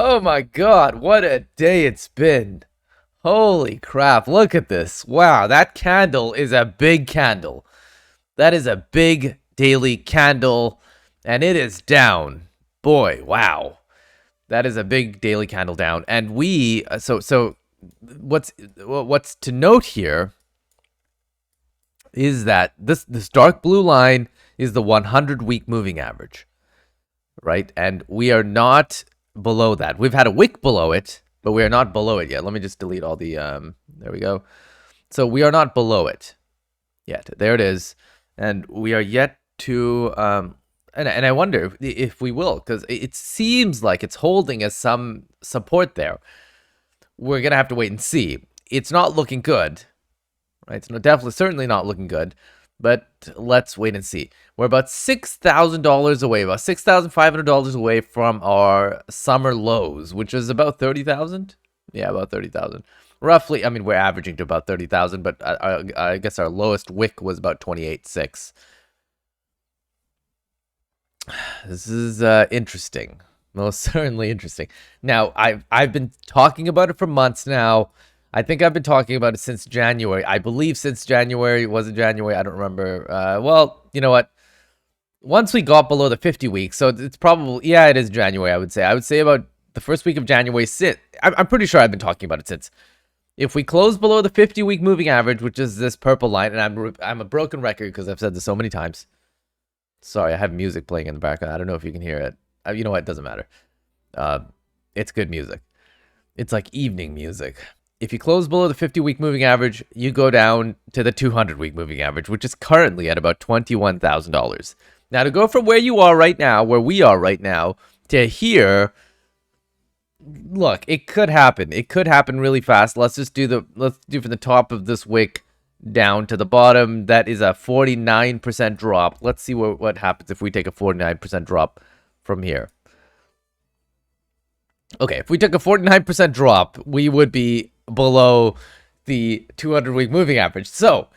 Oh my god, what a day it's been. Holy crap, look at this. Wow, that candle is a big candle. That is a big daily candle, and it is down. Boy, wow. That is a big daily candle down. And what's to note here is that this dark blue line is the 100-week moving average, right? And we are not below that. We've had a wick below it, but we are not below it yet. Let me just delete all the there we go. So we are not below it yet. There it is. And we are yet to and I wonder if we will, because it seems like it's holding as some support there. We're gonna have to wait and see. It's not looking good, right? It's definitely certainly not looking good. But let's wait and see. We're about $6,000 away, about $6,500 away from our summer lows, which is about 30,000. Yeah, about 30,000. Roughly, I mean, we're averaging to about 30,000, but I guess our lowest wick was about 28.6. This is interesting. Most certainly interesting. Now, I've been talking about it for months now. I think I've been talking about it since January. I believe since January. Was it January? I don't remember. Well, you know what? Once we got below the 50 weeks, so it's probably, yeah, it is January, I would say. I would say about the first week of January. I'm pretty sure I've been talking about it since. If we close below the 50-week moving average, which is this purple line, and I'm a broken record because I've said this so many times. Sorry, I have music playing in the background. I don't know if you can hear it. You know what? It doesn't matter. It's good music. It's like evening music. If you close below the 50-week moving average, you go down to the 200-week moving average, which is currently at about $21,000. Now, to go from where you are right now, where we are right now, to here, look, it could happen. It could happen really fast. Let's do from the top of this wick down to the bottom. That is a 49% drop. Let's see what happens if we take a 49% drop from here. Okay, if we took a 49% drop, we would be below the 200-week moving average. So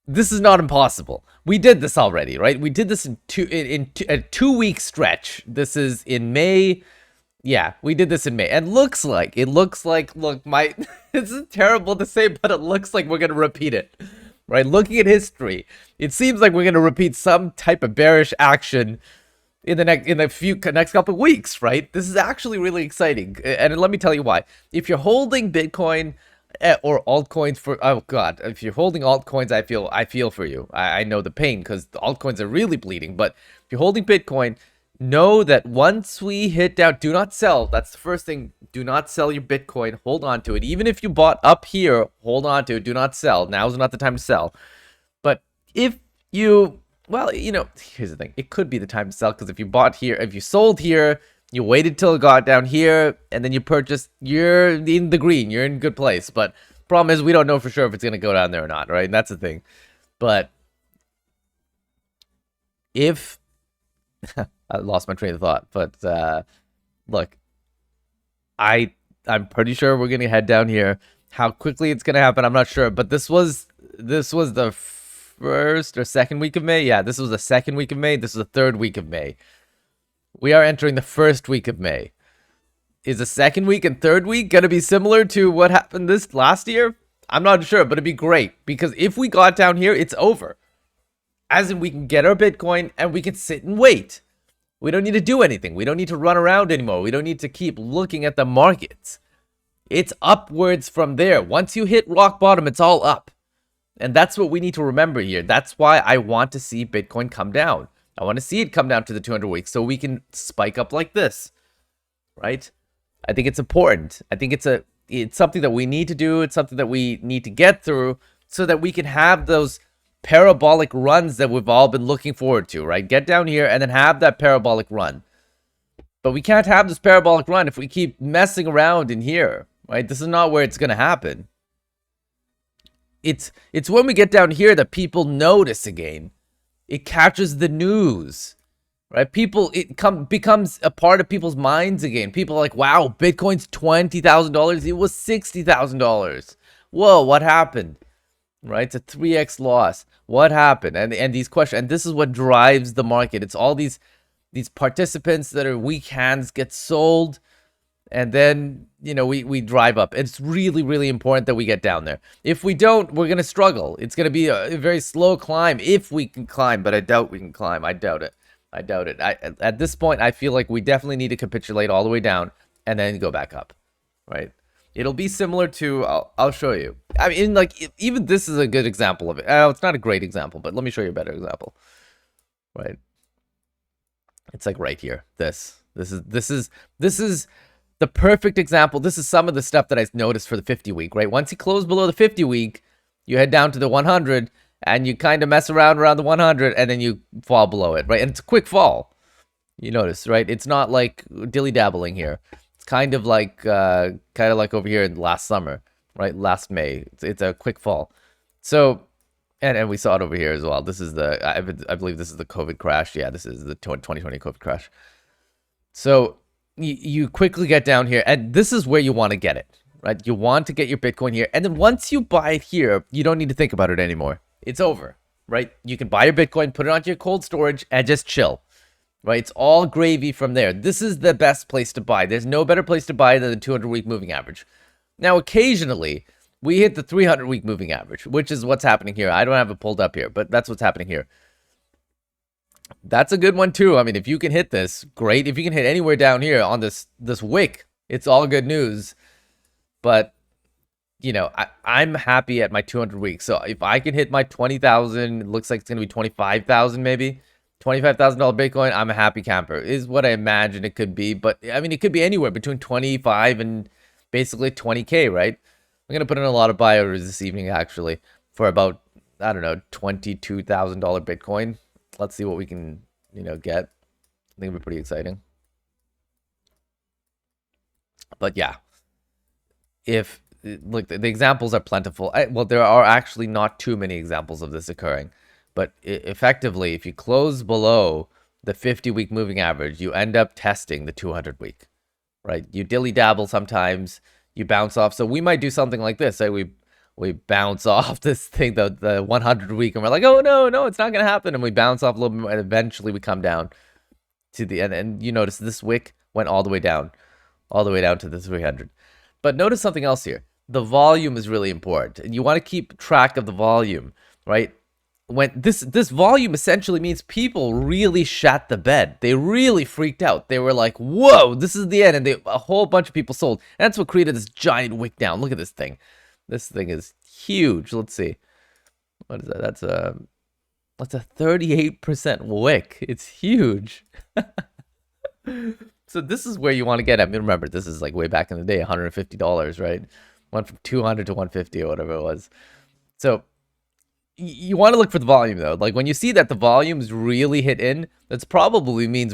this is not impossible. We did this already, right? We did this in a 2-week stretch. This is in May. Yeah, we did this in May. And look, this is terrible to say, but it looks like we're going to repeat it, right? Looking at history, it seems like we're going to repeat some type of bearish action in the next couple of weeks, right? This is actually really exciting, and let me tell you why. If you're holding Bitcoin or altcoins if you're holding altcoins, I feel for you. I know the pain because the altcoins are really bleeding. But if you're holding Bitcoin, know that once we hit down, do not sell. That's the first thing. Do not sell your Bitcoin. Hold on to it. Even if you bought up here, hold on to it. Do not sell. Now's not the time to sell. But if you Well, here's the thing. It could be the time to sell because if you bought here, if you sold here, you waited till it got down here, and then you purchased, you're in the green. You're in a good place. But problem is, we don't know for sure if it's going to go down there or not, right? And that's the thing. But if... I lost my train of thought. But look, I'm pretty sure we're going to head down here. How quickly it's going to happen, I'm not sure. But this was the first or second week of May. Yeah, this was the second week of May. This is the third week of May. We are entering the first week of May. Is the second week and third week going to be similar to what happened this last year? I'm not sure, but it'd be great. Because if we got down here, it's over. As in, we can get our Bitcoin and we can sit and wait. We don't need to do anything. We don't need to run around anymore. We don't need to keep looking at the markets. It's upwards from there. Once you hit rock bottom, it's all up. And that's what we need to remember here. That's why I want to see Bitcoin come down. I want to see it come down to the 200 weeks so we can spike up like this, right? I think it's important. I think it's something that we need to do. It's something that we need to get through so that we can have those parabolic runs that we've all been looking forward to, right? Get down here and then have that parabolic run. But we can't have this parabolic run if we keep messing around in here, right? This is not where it's going to happen. It's when we get down here that people notice again. It catches the news, right? Becomes a part of people's minds again. People are like, wow, Bitcoin's $20,000. It was $60,000. Whoa, what happened? Right? It's a 3x loss. What happened? And these questions, and this is what drives the market. It's all these participants that are weak hands get sold, and then we drive up. It's really, really important that we get down there. If we don't, we're gonna struggle. It's gonna be a very slow climb if we can climb, but I doubt we can climb. I doubt it. At this point, I feel like we definitely need to capitulate all the way down and then go back up, right? It'll be similar to, I'll show you. I mean, like, even this is a good example of it. It's not a great example, but let me show you a better example, right? It's like right here. This is the perfect example. This is some of the stuff that I noticed for the 50 week, right? Once you close below the 50 week, you head down to the 100 and you kind of mess around the 100 and then you fall below it, right? And it's a quick fall. You notice, right? It's not like dilly dabbling here. It's kind of like over here in last summer, right? Last May. It's a quick fall. So, and we saw it over here as well. This is I believe this is the COVID crash. Yeah, this is the 2020 COVID crash. So you quickly get down here, and this is where you want to get it, right? You want to get your Bitcoin here, and then once you buy it here, you don't need to think about it anymore. It's over, right? You can buy your Bitcoin, put it onto your cold storage, and just chill, right? It's all gravy from there. This is the best place to buy. There's no better place to buy than the 200-week moving average. Now, occasionally, we hit the 300-week moving average, which is what's happening here. I don't have it pulled up here, but that's what's happening here. That's a good one too. I mean, if you can hit this, great. If you can hit anywhere down here on this wick, it's all good news. But I'm happy at my 200 weeks. So if I can hit my 20,000, it looks like it's gonna be 25,000 maybe. $25,000 Bitcoin, I'm a happy camper, is what I imagine it could be. But I mean, it could be anywhere between 25 and basically 20K, right? I'm gonna put in a lot of buy orders this evening actually for about, I don't know, $22,000 Bitcoin. Let's see what we can, get. I think it'll be pretty exciting. But yeah, look, the examples are plentiful. Well, there are actually not too many examples of this occurring. But effectively, if you close below the 50-week moving average, you end up testing the 200-week, right? You dilly-dabble sometimes, you bounce off. So we might do something like this. Say we bounce off this thing, the 100-week, and we're like, oh, no, it's not going to happen. And we bounce off a little bit more, and eventually we come down to the end. And you notice this wick went all the way down to the 300. But notice something else here. The volume is really important. And you want to keep track of the volume, right? When this volume essentially means people really shat the bed. They really freaked out. They were like, whoa, this is the end. And a whole bunch of people sold. And that's what created this giant wick down. Look at this thing. This thing is huge. Let's see. What is that? That's a 38% wick. It's huge. So this is where you want to get at. I mean, remember, this is like way back in the day, $150, right? Went from 200 to 150 or whatever it was. So you want to look for the volume though. Like when you see that the volumes really hit in, that's probably means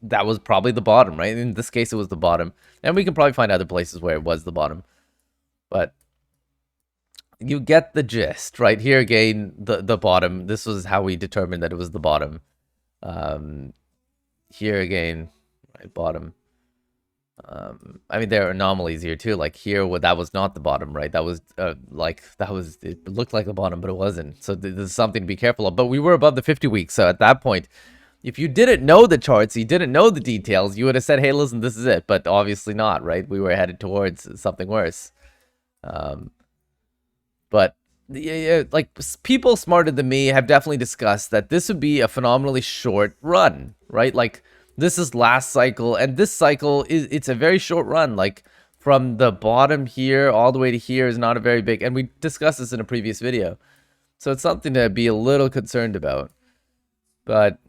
that was probably the bottom, right? In this case, it was the bottom. And we can probably find other places where it was the bottom. But you get the gist, right? Here again, the bottom. This was how we determined that it was the bottom. Here again, right, bottom. I mean, there are anomalies here too. Like here, that was not the bottom, right? That was it looked like the bottom, but it wasn't. So there's something to be careful of. But we were above the 50 weeks, so at that point, if you didn't know the charts, you didn't know the details, you would have said, "Hey, listen, this is it." But obviously not, right? We were headed towards something worse. But yeah, like people smarter than me have definitely discussed that this would be a phenomenally short run, right? Like this is last cycle, and this cycle it's a very short run. Like from the bottom here all the way to here is not a very big, and we discussed this in a previous video. So it's something to be a little concerned about. But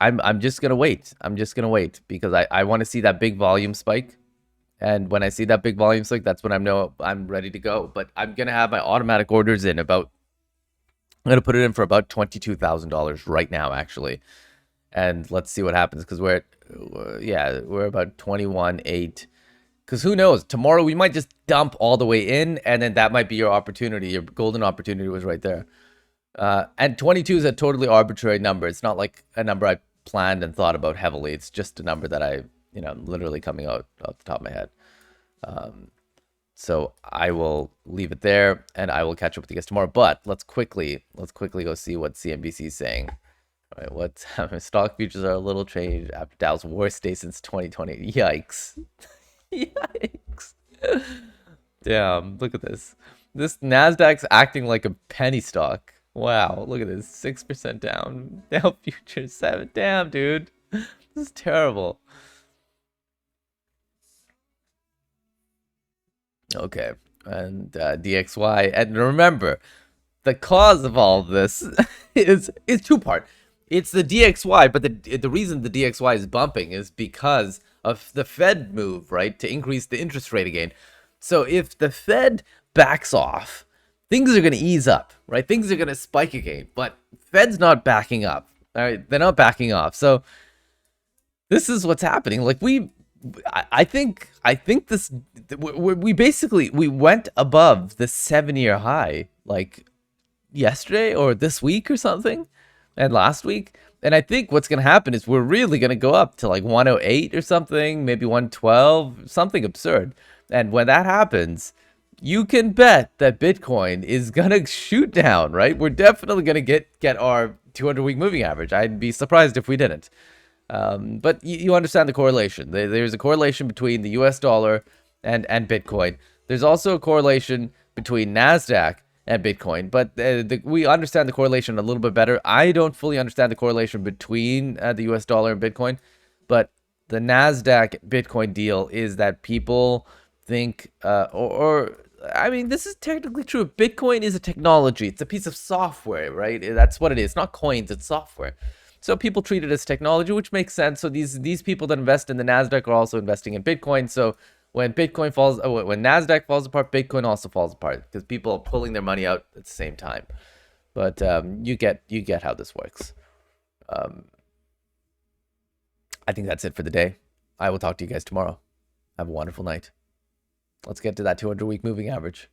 I'm just gonna wait. I'm just gonna wait because I want to see that big volume spike. And when I see that big volume spike, that's when I'm ready to go. But I'm gonna have my automatic orders in I'm gonna put it in for about $22,000 right now, actually. And let's see what happens because we're about 21.8. Because who knows? Tomorrow we might just dump all the way in, and then that might be your opportunity. Your golden opportunity was right there. And 22 is a totally arbitrary number. It's not like a number I planned and thought about heavily. It's just a number that I, literally coming out off the top of my head. So I will leave it there, and I will catch up with you guys tomorrow. But let's quickly go see what CNBC is saying. All right, what's happening? Stock futures are a little changed after Dow's worst day since 2020. Yikes. Yikes. Damn, look at this. This Nasdaq's acting like a penny stock. Wow, look at this. 6% down. Dow futures 7. Damn, dude. This is terrible. Okay. And DXY. And remember, the cause of all of this is two-part. It's the DXY, but the reason the DXY is bumping is because of the Fed move, right, to increase the interest rate again. So if the Fed backs off, things are going to ease up, right? Things are going to spike again, but Fed's not backing up. All right, they're not backing off. So this is what's happening. Like I think this we basically we went above the 7-year high like yesterday or this week or something, and last week. And I think what's going to happen is we're really going to go up to like 108 or something, maybe 112, something absurd. And when that happens, you can bet that Bitcoin is going to shoot down, right? We're definitely going to get our 200-week moving average. I'd be surprised if we didn't. But you understand the correlation. There's a correlation between the US dollar and Bitcoin. There's also a correlation between NASDAQ and Bitcoin, but we understand the correlation a little bit better. I don't fully understand the correlation between the US dollar and Bitcoin, but the NASDAQ Bitcoin deal is that people think, I mean, this is technically true. Bitcoin is a technology. It's a piece of software, right? That's what it is. It's not coins, it's software. So people treat it as technology, which makes sense. So these people that invest in the NASDAQ are also investing in Bitcoin. So when Bitcoin falls, when Nasdaq falls apart, Bitcoin also falls apart because people are pulling their money out at the same time. But you get how this works. I think that's it for the day. I will talk to you guys tomorrow. Have a wonderful night. Let's get to that 200-week moving average.